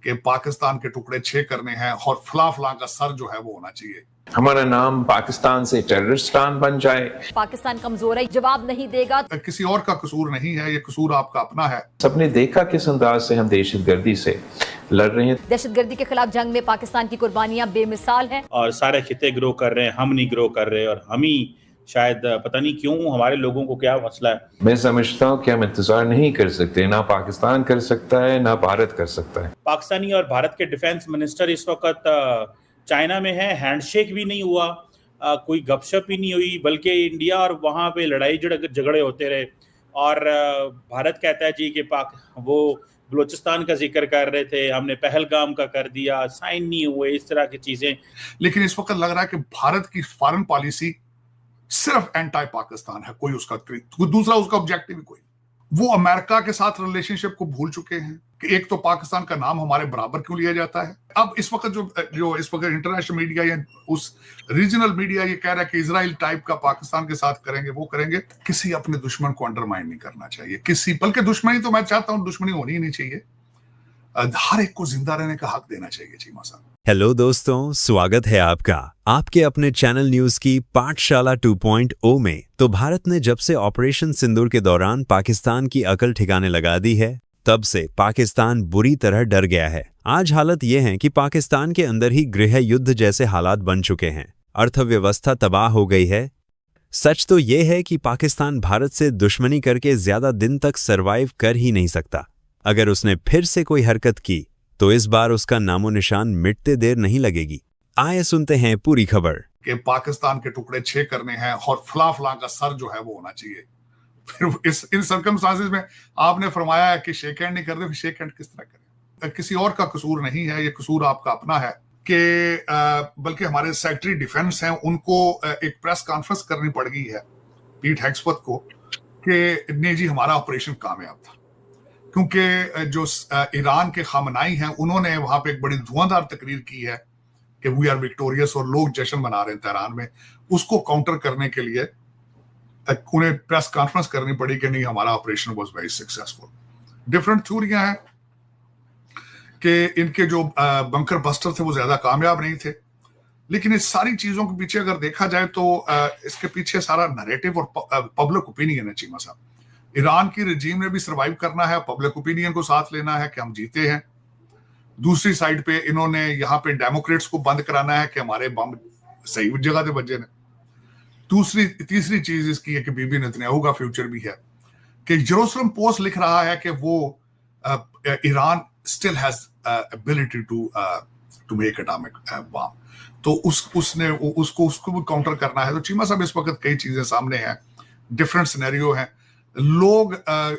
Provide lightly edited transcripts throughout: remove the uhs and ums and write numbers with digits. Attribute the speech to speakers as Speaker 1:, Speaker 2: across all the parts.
Speaker 1: कि पाकिस्तान के टुकड़े 6 करने हैं और फला फला का सर जो है वो होना चाहिए।
Speaker 2: हमारा नाम पाकिस्तान से टेररिस्तान बन जाए।
Speaker 3: पाकिस्तान कमजोर है, जवाब नहीं देगा।
Speaker 1: किसी और का कसूर नहीं है, ये कसूर आपका अपना है।
Speaker 2: सबने देखा किस अंदाज से हम दहशतगर्दी से लड़ रहे हैं।
Speaker 3: दहशतगर्दी के खिलाफ जंग में पाकिस्तान की कुर्बानियां बेमिसाल हैं।
Speaker 4: और सारे खिते ग्रो कर रहे हैं, हम नहीं ग्रो कर रहे, और हम ही शायद पता नहीं क्यों, हमारे लोगों को क्या मसला है।
Speaker 2: मैं समझता हूँ कि हम इंतजार नहीं कर सकते, ना पाकिस्तान कर सकता है ना भारत कर सकता है।
Speaker 4: पाकिस्तानी और भारत के डिफेंस मिनिस्टर इस वक्त चाइना में है, हैंडशेक भी नहीं हुआ, कोई गपशप ही नहीं हुई, बल्कि इंडिया और वहाँ पे लड़ाई झगड़े होते रहे। और भारत कहता है जी कि वो बलूचिस्तान का जिक्र कर रहे थे, हमने पहलगाम का कर दिया, साइन नहीं हुए, इस तरह की चीजें।
Speaker 1: लेकिन इस वक्त लग रहा है कि भारत की फॉरेन पॉलिसी सिर्फ एंटी पाकिस्तान है, कोई उसका दूसरा उसका ऑब्जेक्टिव ही कोई। वो अमेरिका के साथ रिलेशनशिप को भूल चुके हैं कि एक तो पाकिस्तान का नाम हमारे बराबर क्यों लिया जाता है। अब इस वक्त जो इस वक्त इंटरनेशनल मीडिया या उस रीजनल मीडिया ये कह रहा है कि इजराइल टाइप का पाकिस्तान के साथ करेंगे, वो करेंगे। किसी अपने दुश्मन को अंडरमाइन नहीं करना चाहिए, किसी, बल्कि दुश्मनी तो मैं चाहता हूं दुश्मनी होनी ही नहीं चाहिए, हर एक को जिंदा रहने का हक देना चाहिए। चीमा साहब,
Speaker 5: हेलो दोस्तों, स्वागत है आपका आपके अपने चैनल न्यूज की पाठशाला 2.0 में। तो भारत ने जब से ऑपरेशन सिंदूर के दौरान पाकिस्तान की अकल ठिकाने लगा दी है, तब से पाकिस्तान बुरी तरह डर गया है। आज हालत यह है कि पाकिस्तान के अंदर ही गृह युद्ध जैसे हालात बन चुके हैं, अर्थव्यवस्था तबाह हो गई है। सच तो यह है कि पाकिस्तान भारत से दुश्मनी करके ज्यादा दिन तक सरवाइव कर ही नहीं सकता। अगर उसने फिर से कोई हरकत की तो इस बार उसका नामो निशान मिटते देर नहीं लगेगी। आइए सुनते हैं पूरी खबर।
Speaker 1: कि पाकिस्तान के टुकड़े 6 करने हैं और फला फला का सर जो है वो होना चाहिए। फिर इन सर्कमस्टांसेस में आपने फरमाया है कि शेक हैंड नहीं करते, फिर शेक हैंड किस तरह करें? किसी और का कसूर नहीं है, ये कसूर आपका अपना है। कि बल्कि हमारे सेक्रेटरी डिफेंस हैं, उनको एक प्रेस कॉन्फ्रेंस करनी पड़ गई है पीट हेग्सवर्थ को कि नहीं जी हमारा ऑपरेशन कामयाब था, क्योंकि जो ईरान के खामनाई हैं उन्होंने वहां पे एक बड़ी धुआंधार तकरीर की है कि वी आर विक्टोरियस और लोग जश्न मना रहे हैं तेहरान में। उसको काउंटर करने के लिए उन्हें प्रेस कॉन्फ्रेंस करनी पड़ी कि नहीं हमारा operation was very successful. Different थ्योरियां हैं कि इनके जो बंकर बस्टर थे वो ज्यादा कामयाब नहीं थे, लेकिन इस सारी चीजों के पीछे अगर देखा जाए तो इसके पीछे सारा नैरेटिव और पब्लिक ओपिनियन है। चीमा साहब, ईरान की रजीम ने भी सर्वाइव करना है, पब्लिक ओपिनियन को साथ लेना है कि हम जीते हैं। दूसरी साइड पे इन्होंने यहाँ पे डेमोक्रेट्स को बंद कराना है कि हमारे बम सही जगह पे बजे ने। तीसरी चीज इसकी है कि बीबी नेतन्याहू का फ्यूचर भी है कि जेरूसलम पोस्ट लिख रहा है कि वो Iran still has ability to make atomic bomb, तो उसको भी काउंटर करना है। तो चीमा साहब, इस वक्त कई चीजें सामने हैं, डिफरेंट सिनेरियो हैं। लोग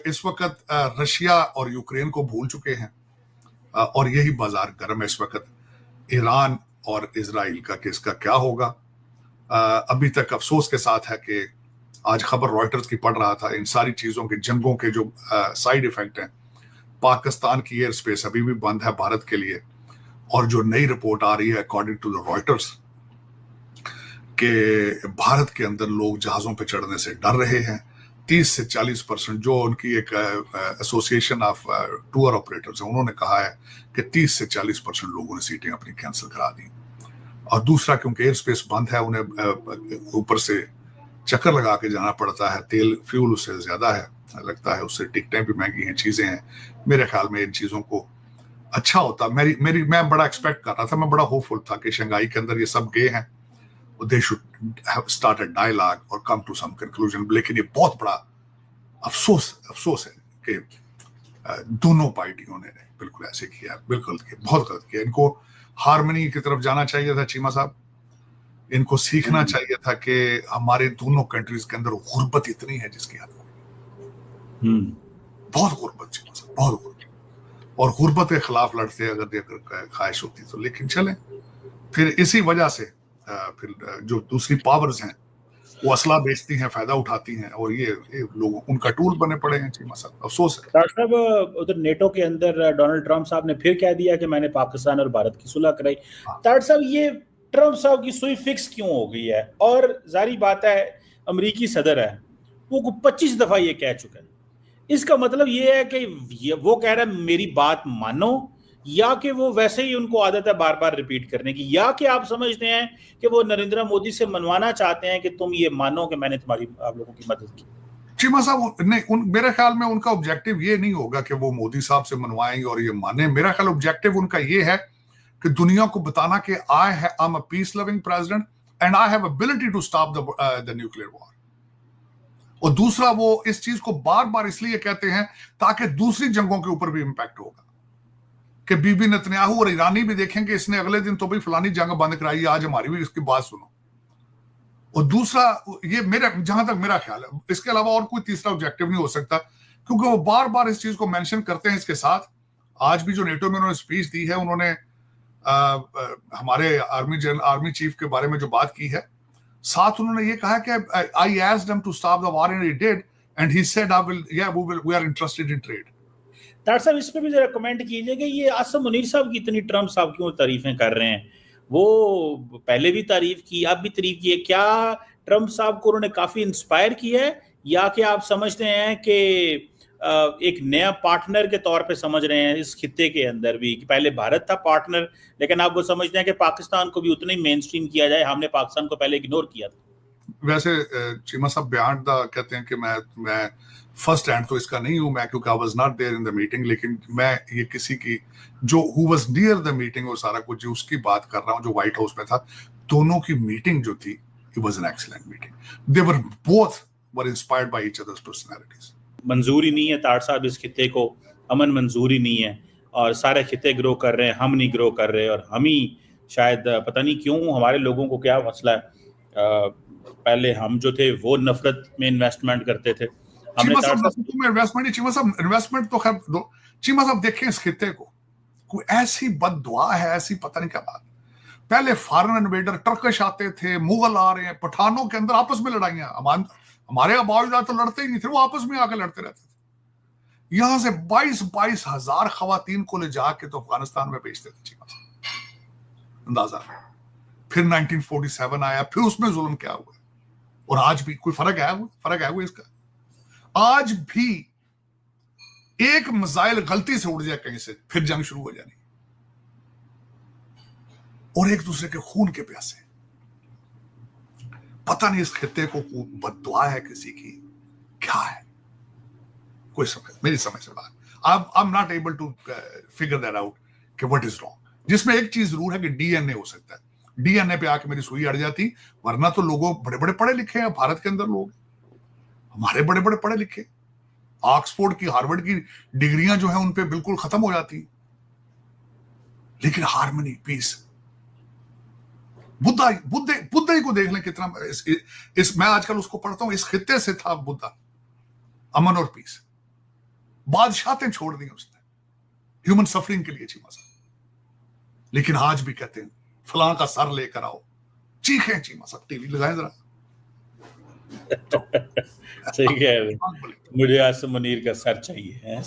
Speaker 1: इस वक्त रशिया और यूक्रेन को भूल चुके हैं और यही बाजार गर्म है इस वक्त। ईरान और इजराइल का केस का क्या होगा? अभी तक अफसोस के साथ है कि आज खबर रॉयटर्स की पढ़ रहा था, इन सारी चीजों के जंगों के जो साइड इफेक्ट हैं, पाकिस्तान की एयर स्पेस अभी भी बंद है भारत के लिए। और जो नई रिपोर्ट आ रही है अकॉर्डिंग टू द रॉयटर्स कि भारत के अंदर लोग जहाजों पे चढ़ने से डर रहे हैं। 30 से 40% जो उनकी एक एसोसिएशन ऑफ टूर ऑपरेटर्स है, उन्होंने कहा है कि 30 से 40% लोगों ने सीटें अपनी कैंसिल करा दी। और दूसरा, क्योंकि एयर स्पेस बंद है, उन्हें ऊपर से चक्कर लगा के जाना पड़ता है, तेल फ्यूल उससे ज्यादा है लगता है, उससे टिकटें भी महंगी हैं, चीजें हैं। मेरे ख्याल में इन चीजों को अच्छा होता, मैं बड़ा एक्सपेक्ट कर रहा था, मैं बड़ा होपफुल था कि शंघाई के अंदर ये सब गए हैं, they should have started dialogue or come to some conclusion। लेकिन ये बहुत बड़ा अफसोस है कि दोनों पार्टियों ने बिल्कुल ऐसे किया, बिल्कुल बहुत गलत किया। इनको हार्मनी की तरफ जाना चाहिए था चीमा साहब, इनको सीखना चाहिए था कि हमारे दोनों कंट्रीज के अंदर गुर्बत इतनी है जिसकी हद कोई। बहुत गुर्बत चीमा साहब, बहुत गुर्बत, और गुर्बत के खिलाफ लड़ते अगर देखकर ख्वाहिश होती तो। लेकिन चले, फिर इसी वजह से फिर जो दूसरी पावर्स हैं वो असला बेचती हैं, फायदा उठाती हैं, और ये लोग उनका टूल बने पड़े हैं। चीमा साहब, अफसोस है।
Speaker 4: डॉक्टर साहब, उधर नेटो के अंदर डोनाल्ड ट्रंप साहब ने फिर कह दिया कि मैंने पाकिस्तान और भारत की सुलह कराई। डॉक्टर साहब, ये ट्रंप साहब की सुई फिक्स क्यों हो गई है? और जारी बात है, अमेरिकी सदर है, वो 25 दफा ये कह चुका है। इसका मतलब ये है कि वो कह रहा है मेरी बात मानो या कि वो वैसे ही उनको आदत है बार बार रिपीट करने की, या कि आप समझते हैं कि वो नरेंद्र मोदी से मनवाना चाहते हैं कि तुम ये मानो कि मैंने तुम्हारी आप लोगों की मदद की?
Speaker 1: चीमा साहब नहीं, मेरे ख्याल में उनका ऑब्जेक्टिव ये नहीं होगा कि वो मोदी साहब से मनवाएं और ये माने। मेरा ख्याल ऑब्जेक्टिव उनका ये है कि दुनिया को बताना कि I am a peace loving president and I have ability to stop the nuclear war. और दूसरा, वो इस चीज को बार बार इसलिए कहते हैं ताकि दूसरी जंगों के ऊपर भी इंपैक्ट होगा कि बीबी नेतन्याहू और ईरानी भी देखेंगे इसने अगले दिन तो भाई फलानी जंग बंद कराई, आज हमारी भी इसकी बात सुनो। और दूसरा, ये मेरा जहां तक मेरा ख्याल है, इसके अलावा और कोई तीसरा ऑब्जेक्टिव नहीं हो सकता, क्योंकि वो बार बार इस चीज को मेंशन करते हैं। इसके साथ आज भी जो नेटो में उन्होंने स्पीच दी है, उन्होंने हमारे आर्मी चीफ के बारे में जो बात की है, साथ उन्होंने ये कहा कि I asked him to stop the war and he did and he said we are interested in trade.
Speaker 4: Doctor साहब, इस पे भी जरा कमेंट कीजिए कि ये आसम मुनीर साहब की इतनी ट्रम्प साहब क्यों तारीफें कर रहे हैं? वो पहले भी तारीफ की, अब भी तारीफ की है। क्या ट्रम्प साहब को उन्होंने काफी इंस्पायर किया है, या कि आप समझते हैं कि एक नया पार्टनर के तौर पे समझ रहे हैं इस खित्ते के अंदर भी, कि पहले भारत था पार्टनर, लेकिन आप वो समझते हैं कि पाकिस्तान को भी उतना ही मेन स्ट्रीम किया जाए, हमने पाकिस्तान को पहले इग्नोर किया था?
Speaker 1: वैसे चीमा साहब बियॉन्ड द कहते हैं कि मैं फर्स्ट हैंड तो इसका नहीं हूं मैं, क्योंकि I was not there in the meeting, लेकिन मैं ये किसी की जो who was near the meeting और सारा कुछ जो उसकी बात कर रहा हूं, जो व्हाइट हाउस में था। दोनों की मीटिंग जो थी, it was an excellent meeting. They were both were inspired by each others personalities.
Speaker 4: मंजूरी नहीं है तार साहब इस खित्ते को, अमन मंजूरी नहीं है, और सारे खित्ते ग्रो कर रहे हैं, हम नहीं ग्रो कर रहे, और हम ही शायद पता नहीं क्यों, हमारे लोगों को क्या मसला है, पहले हम जो थे वो नफरत में इन्वेस्टमेंट करते थे।
Speaker 1: चीमा साहब इन्वेस्टमेंट तो खैर दो। चीमा साहब देखें इस खित्ते को, कोई ऐसी बददुआ है, ऐसी पता नहीं क्या बात। पहले फॉरेन इन्वेडर टर्किश आते थे, मुगल आ रहे हैं, पठानों के अंदर आपस में लड़ाइयां, हमारे अबाउजाद तो लड़ते ही नहीं थे, वो आपस में आके लड़ते रहते थे। यहां से 22 हजार खवातीन को ले जाके तो अफगानिस्तान में बेचते थे चीमा साहब, अंदाजा। फिर 1947 आया, फिर उसमें जुल्म क्या हुआ, और आज भी कोई फर्क है इसका? आज भी एक मिसाइल गलती से उड़ जाए कहीं से, फिर जंग शुरू हो जानी, और एक दूसरे के खून के प्यासे। पता नहीं इस खित्ते को बद्दुआ है किसी की, क्या है, कोई समझ, मेरी समझ से बात। I am not able to figure that out कि व्हाट इज रॉन्ग। जिसमें एक चीज जरूर है कि डीएनए हो सकता है, डीएनए पे आके मेरी सुई अड़ जाती, वरना तो लोगों बड़े बड़े पढ़े लिखे हैं भारत के अंदर, लोग हमारे बड़े बड़े पढ़े लिखे, ऑक्सफोर्ड की, हार्वर्ड की डिग्रियां जो है उन पे बिल्कुल खत्म हो जाती, लेकिन हार्मनी, पीस, बुद्धा ही को देख लें कितना इस मैं आजकल उसको पढ़ता हूं, इस खित्ते से था बुद्धा, अमन और पीस। बादशाहतें छोड़ दी उसने ह्यूमन सफरिंग के लिए चीमा साहब, लेकिन आज भी कहते हैं फलां का सर लेकर आओ, चीखें चीमा साहब, टीवी लगाएं जरा।
Speaker 4: ठीक है, मुझे आसम मुनीर का सर चाहिए है।